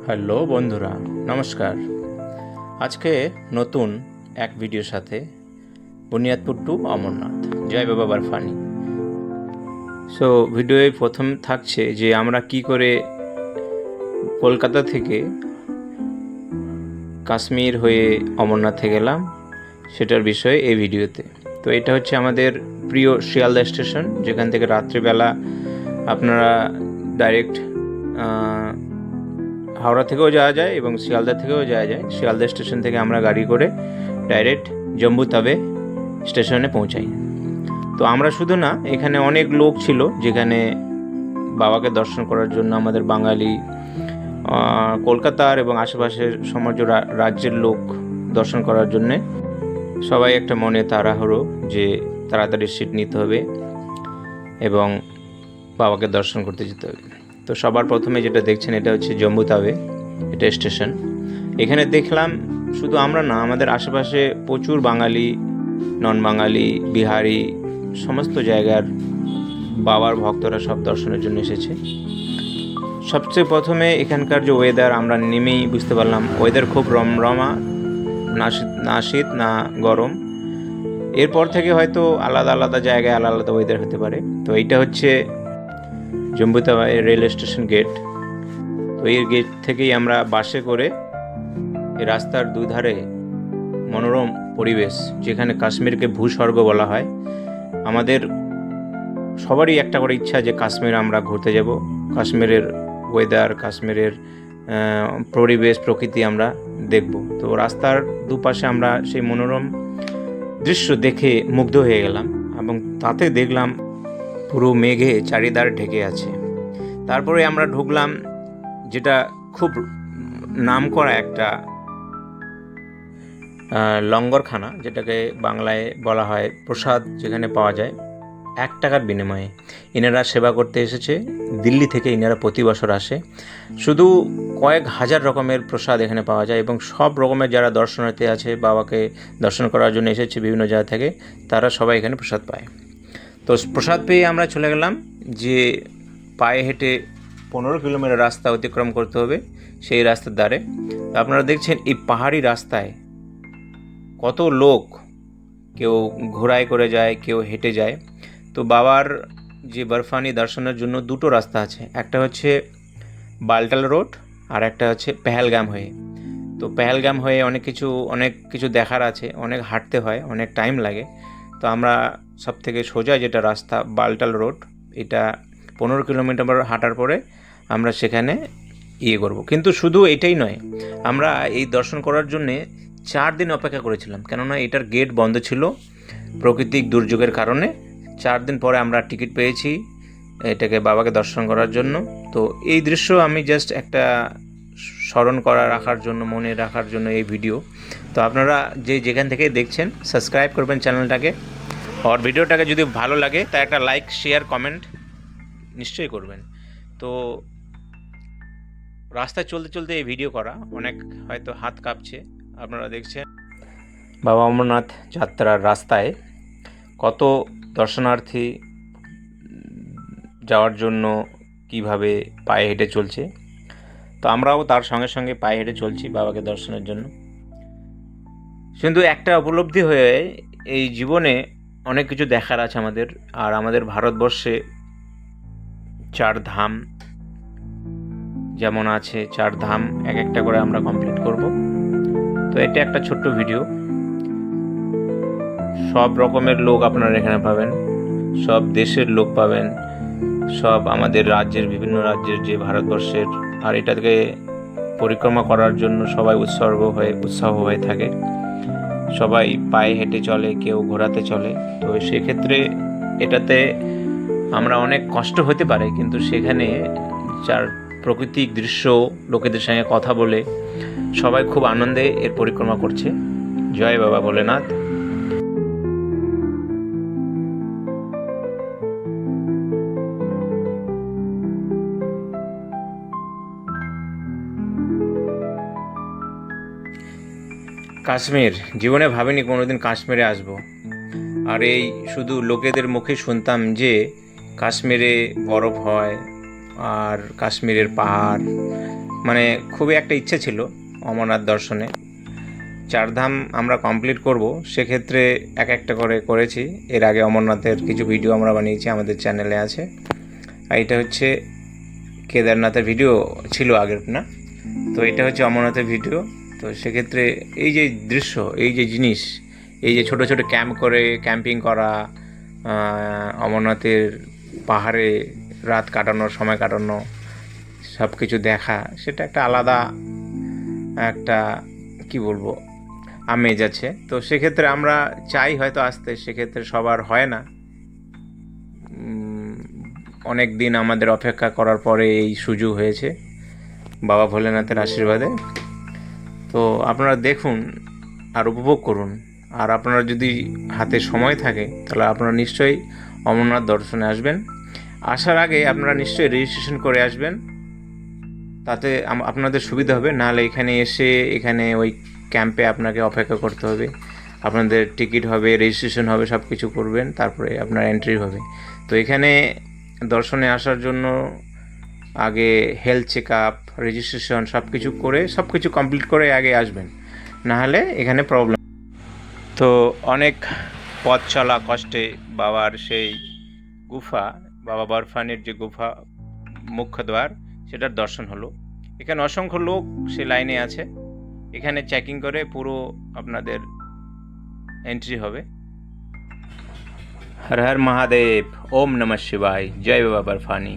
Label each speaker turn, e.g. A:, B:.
A: Hello বন্ধুরা, নমস্কার। আজকে নতুন এক ভিডিওর সাথে বুনিয়াদপুর টু অমরনাথ, জয় বাবা বরফানি। সো ভিডিওয় প্রথম থাকছে যে আমরা কি করে কলকাতা থেকে কাশ্মীর হয়ে অমরনাথে গেলাম সেটার বিষয়ে এই ভিডিওতে। তো এটা হচ্ছে আমাদের প্রিয় শিয়ালদা স্টেশন, যেখান থেকে রাত্রিবেলা আপনারা ডাইরেক্ট হাওড়া থেকেও যাওয়া যায় এবং শিয়ালদা থেকেও যাওয়া যায়। শিয়ালদা স্টেশন থেকে আমরা গাড়ি করে ডাইরেক্ট জম্বু তাওয়ে স্টেশনে পৌঁছাই। তো আমরা শুধু না, এখানে অনেক লোক ছিল যেখানে বাবাকে দর্শন করার জন্য আমাদের বাঙালি, কলকাতার এবং আশেপাশের সমগ্র রাজ্যের লোক দর্শন করার জন্যে সবাই একটা মনে তাড়াহুড়ো যে তাড়াতাড়ি সিট নিতে হবে এবং বাবাকে দর্শন করতে যেতে হবে। তো সবার প্রথমে যেটা দেখছেন এটা হচ্ছে জম্বু তাওয়ে, এটা স্টেশন। এখানে দেখলাম শুধু আমরা না, আমাদের আশেপাশে প্রচুর বাঙালি, নন বাঙালি, বিহারি, সমস্ত জায়গার বাবার ভক্তরা সব দর্শনের জন্য এসেছে। সবচেয়ে প্রথমে এখানকার যে ওয়েদার, আমরা নেমেই বুঝতে পারলাম ওয়েদার খুব রমরমা, না শীত না গরম। এরপর থেকে হয়তো আলাদা আলাদা জায়গায় আলাদা আলাদা ওয়েদার হতে পারে। তো এইটা হচ্ছে জম্বু তাওয়ে রেল স্টেশন গেট। তো এই গেট থেকেই আমরা বাসে করে এই রাস্তার দুধারে মনোরম পরিবেশ, যেখানে কাশ্মীরকে ভূস্বর্গ বলা হয়। আমাদের সবারই একটা করে ইচ্ছা যে কাশ্মীর আমরা ঘুরতে যাব, কাশ্মীরের ওয়েদার, কাশ্মীরের পরিবেশ, প্রকৃতি আমরা দেখব। তো রাস্তার দুপাশে আমরা সেই মনোরম দৃশ্য দেখে মুগ্ধ হয়ে গেলাম এবং তাতে দেখলাম পুরো মেঘে চারিধার ঢেকে আছে। তারপরে আমরা ঢুকলাম যেটা খুব নামকরা একটা লঙ্গরখানা, যেটাকে বাংলায় বলা হয় প্রসাদ, যেখানে পাওয়া যায় 1 টাকার বিনিময়ে। এনারা সেবা করতে এসেছে দিল্লি থেকে, এনারা প্রতি বছর আসে। শুধু কয়েক হাজার রকমের প্রসাদ এখানে পাওয়া যায় এবং সব রকমের যারা দর্শনার্থী আছে, বাবাকে দর্শন করার জন্য এসেছে বিভিন্ন জায়গা থেকে, তারা সবাই এখানে প্রসাদ পায়। তো প্রসাদ পেয়ে আমরা চলে গেলাম যে পায়ে হেঁটে 15 কিলোমিটার রাস্তা অতিক্রম করতে হবে সেই রাস্তার ধারে। তো আপনারা দেখছেন এই পাহাড়ি রাস্তায় কত লোক, কেউ ঘোড়ায় করে যায়, কেউ হেঁটে যায়। তো বাবার যে বরফানি দর্শনের জন্য দুটো রাস্তা আছে, একটা হচ্ছে বালটাল রোড আর একটা হচ্ছে পেহেলগাম হয়ে। তো পেহেলগাম হয়ে অনেক কিছু দেখার আছে, অনেক হাঁটতে হয়, অনেক টাইম লাগে। তো আমরা সব থেকে সোজা যেটা রাস্তা বালটাল রোড, এটা 15 কিলোমিটার হাঁটার পরে আমরা সেখানে করব। কিন্তু শুধু এটাই নয়, আমরা এই দর্শন করার জন্যে 4 দিন অপেক্ষা করেছিলাম, কেননা এটার গেট বন্ধ ছিল প্রাকৃতিক দুর্যোগের কারণে। 4 দিন পরে আমরা টিকিট পেয়েছি এটাকে বাবাকে দর্শন করার জন্য। তো এই দৃশ্য আমি জাস্ট একটা স্মরণ রাখার জন্য, মনে রাখার জন্য এই ভিডিও। তো আপনারা যেখান থেকে দেখছেন সাবস্ক্রাইব করবেন চ্যানেলটাকে, আর ভিডিওটাকে যদি ভালো লাগে তা একটা লাইক, শেয়ার, কমেন্ট নিশ্চয়ই করবেন। তো রাস্তায় চলতে চলতে এই ভিডিও করা, অনেক হয়তো হাত কাঁপছে। আপনারা দেখছেন বাবা অমরনাথ যাত্রার রাস্তায় কত দর্শনার্থী যাওয়ার জন্য কিভাবে পায়ে হেঁটে চলছে। তো আমরাও তার সঙ্গে সঙ্গে পায়ে হেঁটে চলছি বাবাকে দর্শনের জন্য। কিন্তু একটা উপলব্ধি হয়ে, এই জীবনে অনেক কিছু দেখার আছে আমাদের। আর আমাদের ভারতবর্ষে 4 ধাম যেমন আছে, 4 ধাম এক একটা করে আমরা কমপ্লিট করব। তো এটা একটা ছোট্ট ভিডিও। সব রকমের লোক আপনারা এখানে পাবেন, সব দেশের লোক পাবেন, সব আমাদের রাজ্যের, বিভিন্ন রাজ্যের যে ভারতবর্ষের। আর এটাকে পরিক্রমা করার জন্য সবাই উৎসাহ হয়ে থাকে। সবাই পায়ে হেঁটে চলে, কেউ ঘোড়াতে চলে। তো সেক্ষেত্রে এটাতে আমরা অনেক কষ্ট হতে পারে, কিন্তু সেখানে প্রাকৃতিক দৃশ্য, লোকেদের সঙ্গে কথা বলে সবাই খুব আনন্দে এর পরিক্রমা করছে। জয় বাবা ভোলেনাথ। কাশ্মীর জীবনে ভাবিনি কোনোদিন কাশ্মীরে আসব। আর এই শুধু লোকেদের মুখে শুনতাম যে কাশ্মীরে বরফ হয় আর কাশ্মীরের পাহাড়, মানে খুবই একটা ইচ্ছে ছিল অমরনাথ দর্শনে। 4 ধাম আমরা কমপ্লিট করব, সেক্ষেত্রে এক একটা করে করেছি। এর আগে অমরনাথের কিছু ভিডিও আমরা বানিয়েছি, আমাদের চ্যানেলে আছে। আর এটা হচ্ছে কেদারনাথের ভিডিও ছিল আগের না, তো এটা হচ্ছে অমরনাথের ভিডিও। তো সেক্ষেত্রে এই যে দৃশ্য, এই যে জিনিস, এই যে ছোট ছোট ক্যাম্প করে ক্যাম্পিং করা, অমরনাথের পাহাড়ে রাত কাটানোর, সময় কাটানো, সব কিছু দেখা, সেটা একটা আলাদা একটা কি বলবো আমেজ আছে। তো সেক্ষেত্রে আমরা চাই হয়তো আসতে, সেক্ষেত্রে সবার হয় না। অনেক দিন আমাদের অপেক্ষা করার পরে এই সুযোগ হয়েছে বাবা ভোলেনাথের আশীর্বাদে। তো আপনারা দেখুন আর উপভোগ করুন। আর আপনারা যদি হাতে সময় থাকে তাহলে আপনারা নিশ্চয়ই অমরনাথ দর্শনে আসবেন। আসার আগে আপনারা নিশ্চয়ই রেজিস্ট্রেশন করে আসবেন, তাতে আপনাদের সুবিধা হবে। নাহলে এখানে এসে এখানে ওই ক্যাম্পে আপনাকে অপেক্ষা করতে হবে। আপনাদের টিকিট হবে, রেজিস্ট্রেশন হবে, সব কিছু করবেন, তারপরে আপনার এন্ট্রি হবে। তো এখানে দর্শনে আসার জন্য আগে হেলথ চেক আপ, রেজিস্ট্রেশন সব কিছু কমপ্লিট করে আগে আসবেন, নাহলে এখানে প্রবলেম। তো অনেক পথ চলা কষ্টে বাবার সেই গুফা, বাবা বরফানির যে গুফা মুখ্য দ্বার, সেটার দর্শন হলো। এখানে অসংখ্য লোক সে লাইনে আছে, এখানে চেকিং করে পুরো আপনাদের এন্ট্রি হবে। হর হর মহাদেব, ওম নমঃ শিবায়, জয় বাবা বরফানি।